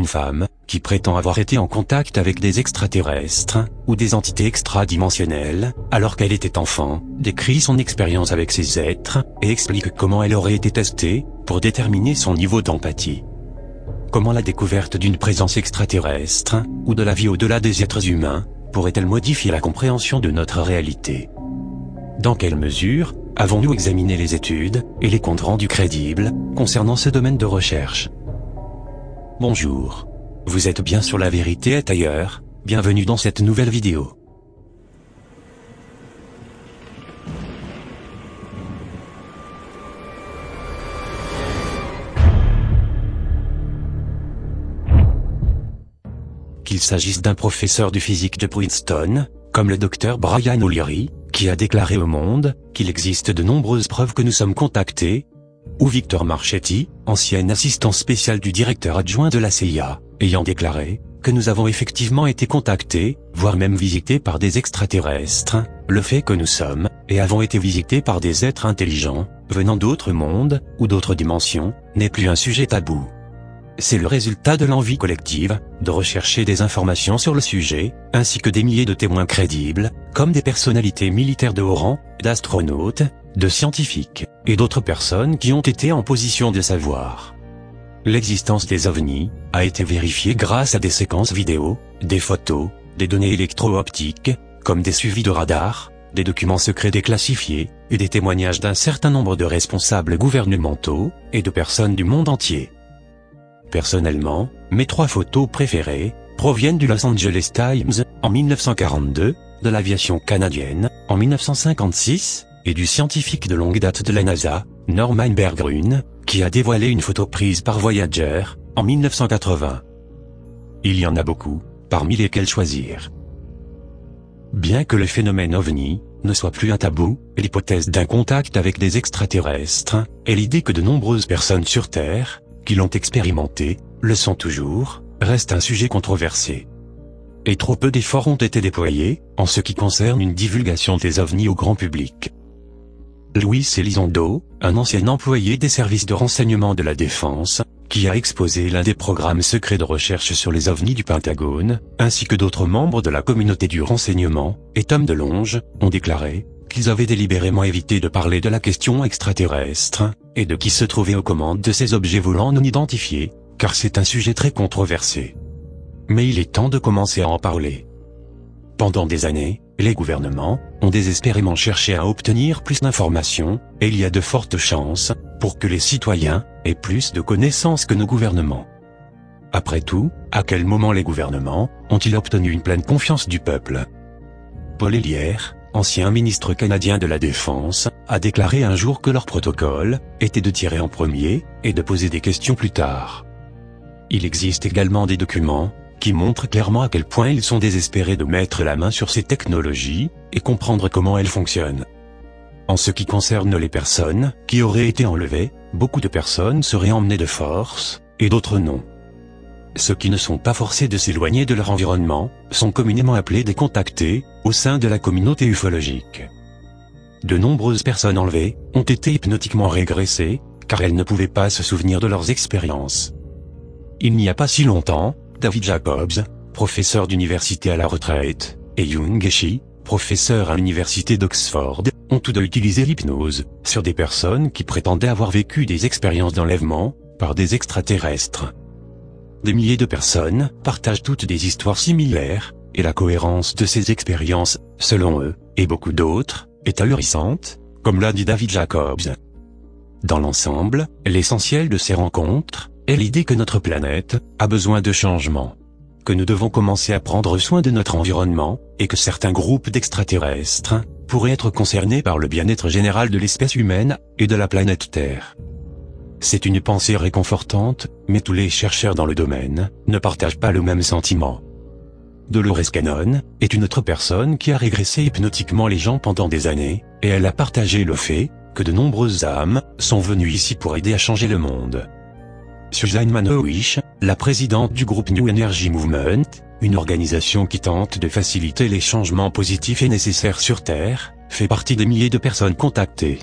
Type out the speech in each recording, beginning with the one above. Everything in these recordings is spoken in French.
une femme, qui prétend avoir été en contact avec des extraterrestres, ou des entités extradimensionnelles, alors qu'elle était enfant, décrit son expérience avec ces êtres, et explique comment elle aurait été testée, pour déterminer son niveau d'empathie. Comment la découverte d'une présence extraterrestre, ou de la vie au-delà des êtres humains, pourrait-elle modifier la compréhension de notre réalité? Dans quelle mesure avons-nous examiné les études et les comptes rendus crédibles concernant ce domaine de recherche? Bonjour. Vous êtes bien sur La Vérité est ailleurs, bienvenue dans cette nouvelle vidéo. Qu'il s'agisse d'un professeur de physique de Princeton, comme le docteur Brian O'Leary, qui a déclaré au Monde qu'il existe de nombreuses preuves que nous sommes contactés, ou Victor Marchetti, ancien assistant spécial du directeur adjoint de la CIA, ayant déclaré que nous avons effectivement été contactés, voire même visités par des extraterrestres, le fait que nous sommes, et avons été visités par des êtres intelligents, venant d'autres mondes, ou d'autres dimensions, n'est plus un sujet tabou. C'est le résultat de l'envie collective de rechercher des informations sur le sujet, ainsi que des milliers de témoins crédibles, comme des personnalités militaires de haut rang, d'astronautes, de scientifiques, et d'autres personnes qui ont été en position de savoir. L'existence des ovnis a été vérifiée grâce à des séquences vidéo, des photos, des données électro-optiques, comme des suivis de radar, des documents secrets déclassifiés, et des témoignages d'un certain nombre de responsables gouvernementaux, et de personnes du monde entier. Personnellement, mes 3 photos préférées proviennent du Los Angeles Times, en 1942, de l'aviation canadienne, en 1956, et du scientifique de longue date de la NASA, Norman Berggruen, qui a dévoilé une photo prise par Voyager, en 1980. Il y en a beaucoup, parmi lesquels choisir. Bien que le phénomène OVNI ne soit plus un tabou, l'hypothèse d'un contact avec des extraterrestres, et l'idée que de nombreuses personnes sur Terre, qui l'ont expérimenté, le sont toujours, reste un sujet controversé. Et trop peu d'efforts ont été déployés, en ce qui concerne une divulgation des ovnis au grand public. Luis Elizondo, un ancien employé des services de renseignement de la Défense, qui a exposé l'un des programmes secrets de recherche sur les ovnis du Pentagone, ainsi que d'autres membres de la communauté du renseignement, et Tom DeLonge, ont déclaré qu'ils avaient délibérément évité de parler de la question extraterrestre, et de qui se trouvait aux commandes de ces objets volants non identifiés, car c'est un sujet très controversé. Mais il est temps de commencer à en parler. Pendant des années, les gouvernements ont désespérément cherché à obtenir plus d'informations, et il y a de fortes chances pour que les citoyens aient plus de connaissances que nos gouvernements. Après tout, à quel moment les gouvernements ont-ils obtenu une pleine confiance du peuple? Paul Hellyer, ancien ministre canadien de la Défense, a déclaré un jour que leur protocole était de tirer en premier et de poser des questions plus tard. Il existe également des documents qui montrent clairement à quel point ils sont désespérés de mettre la main sur ces technologies et comprendre comment elles fonctionnent. En ce qui concerne les personnes qui auraient été enlevées, beaucoup de personnes seraient emmenées de force, et d'autres non. Ceux qui ne sont pas forcés de s'éloigner de leur environnement sont communément appelés des contactés au sein de la communauté ufologique. De nombreuses personnes enlevées ont été hypnotiquement régressées, car elles ne pouvaient pas se souvenir de leurs expériences. Il n'y a pas si longtemps, David Jacobs, professeur d'université à la retraite, et Young Eshi, professeur à l'université d'Oxford, ont tous deux utilisé l'hypnose sur des personnes qui prétendaient avoir vécu des expériences d'enlèvement par des extraterrestres. Des milliers de personnes partagent toutes des histoires similaires, et la cohérence de ces expériences, selon eux, et beaucoup d'autres, est ahurissante, comme l'a dit David Jacobs. Dans l'ensemble, l'essentiel de ces rencontres est l'idée que notre planète a besoin de changement, que nous devons commencer à prendre soin de notre environnement, et que certains groupes d'extraterrestres pourraient être concernés par le bien-être général de l'espèce humaine et de la planète Terre. C'est une pensée réconfortante, mais tous les chercheurs dans le domaine ne partagent pas le même sentiment. Dolores Cannon est une autre personne qui a régressé hypnotiquement les gens pendant des années, et elle a partagé le fait que de nombreuses âmes sont venues ici pour aider à changer le monde. Suzanne Manowish, la présidente du groupe New Energy Movement, une organisation qui tente de faciliter les changements positifs et nécessaires sur Terre, fait partie des milliers de personnes contactées.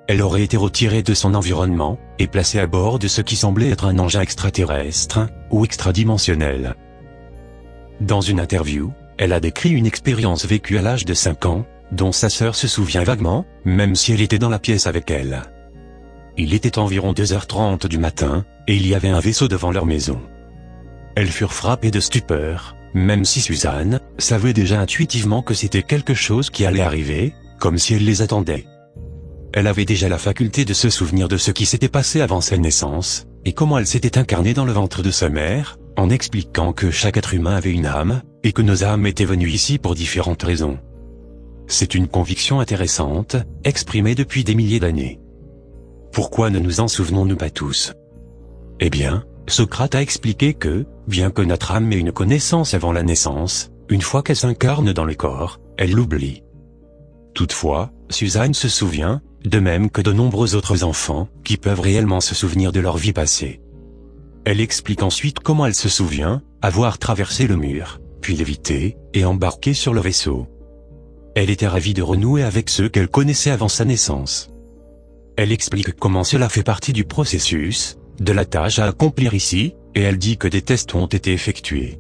Elle aurait été retirée de son environnement, et placée à bord de ce qui semblait être un engin extraterrestre, ou extradimensionnel. Dans une interview, elle a décrit une expérience vécue à l'âge de 5 ans, dont sa sœur se souvient vaguement, même si elle était dans la pièce avec elle. Il était environ 2h30 du matin, et il y avait un vaisseau devant leur maison. Elles furent frappées de stupeur, même si Suzanne savait déjà intuitivement que c'était quelque chose qui allait arriver, comme si elle les attendait. Elle avait déjà la faculté de se souvenir de ce qui s'était passé avant sa naissance, et comment elle s'était incarnée dans le ventre de sa mère, en expliquant que chaque être humain avait une âme, et que nos âmes étaient venues ici pour différentes raisons. C'est une conviction intéressante, exprimée depuis des milliers d'années. Pourquoi ne nous en souvenons-nous pas tous? Eh bien, Socrate a expliqué que, bien que notre âme ait une connaissance avant la naissance, une fois qu'elle s'incarne dans le corps, elle l'oublie. Toutefois, Suzanne se souvient, de même que de nombreux autres enfants, qui peuvent réellement se souvenir de leur vie passée. Elle explique ensuite comment elle se souvient avoir traversé le mur, puis l'éviter, et embarqué sur le vaisseau. Elle était ravie de renouer avec ceux qu'elle connaissait avant sa naissance. Elle explique comment cela fait partie du processus, de la tâche à accomplir ici, et elle dit que des tests ont été effectués.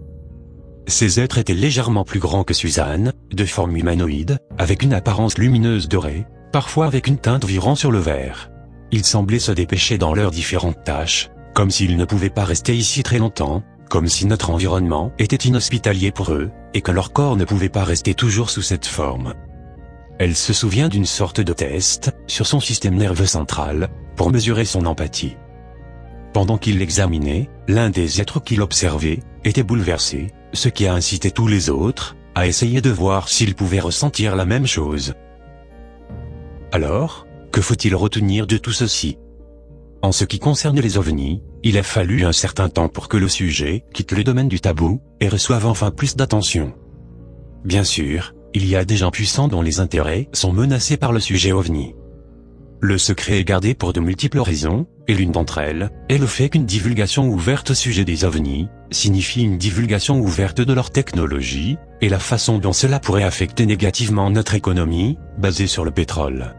Ces êtres étaient légèrement plus grands que Suzanne, de forme humanoïde, avec une apparence lumineuse dorée, parfois avec une teinte virant sur le vert. Ils semblaient se dépêcher dans leurs différentes tâches, comme s'ils ne pouvaient pas rester ici très longtemps, comme si notre environnement était inhospitalier pour eux, et que leur corps ne pouvait pas rester toujours sous cette forme. Elle se souvient d'une sorte de test, sur son système nerveux central, pour mesurer son empathie. Pendant qu'il l'examinait, l'un des êtres qu'il observait, était bouleversé, ce qui a incité tous les autres, à essayer de voir s'ils pouvaient ressentir la même chose. Alors, que faut-il retenir de tout ceci? En ce qui concerne les ovnis, il a fallu un certain temps pour que le sujet quitte le domaine du tabou, et reçoive enfin plus d'attention. Bien sûr, il y a des gens puissants dont les intérêts sont menacés par le sujet ovni. Le secret est gardé pour de multiples raisons, et l'une d'entre elles est le fait qu'une divulgation ouverte au sujet des ovnis signifie une divulgation ouverte de leur technologie, et la façon dont cela pourrait affecter négativement notre économie, basée sur le pétrole.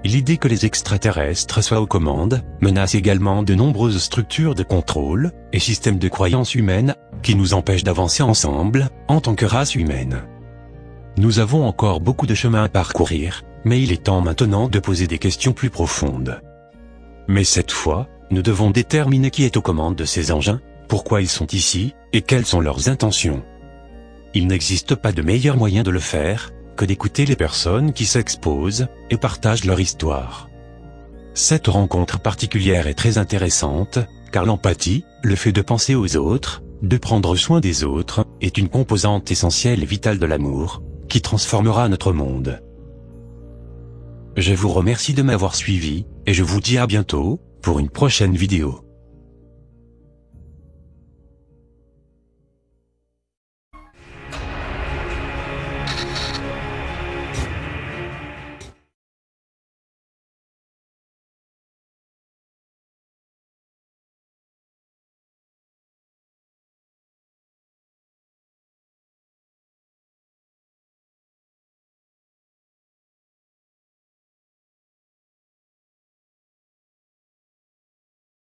L'idée que les extraterrestres soient aux commandes menace également de nombreuses structures de contrôle et systèmes de croyances humaines qui nous empêchent d'avancer ensemble en tant que race humaine. Nous avons encore beaucoup de chemin à parcourir, mais il est temps maintenant de poser des questions plus profondes. Mais cette fois, nous devons déterminer qui est aux commandes de ces engins, pourquoi ils sont ici, et quelles sont leurs intentions. Il n'existe pas de meilleur moyen de le faire que d'écouter les personnes qui s'exposent et partagent leur histoire. Cette rencontre particulière est très intéressante, car l'empathie, le fait de penser aux autres, de prendre soin des autres, est une composante essentielle et vitale de l'amour, qui transformera notre monde. Je vous remercie de m'avoir suivi, et je vous dis à bientôt, pour une prochaine vidéo.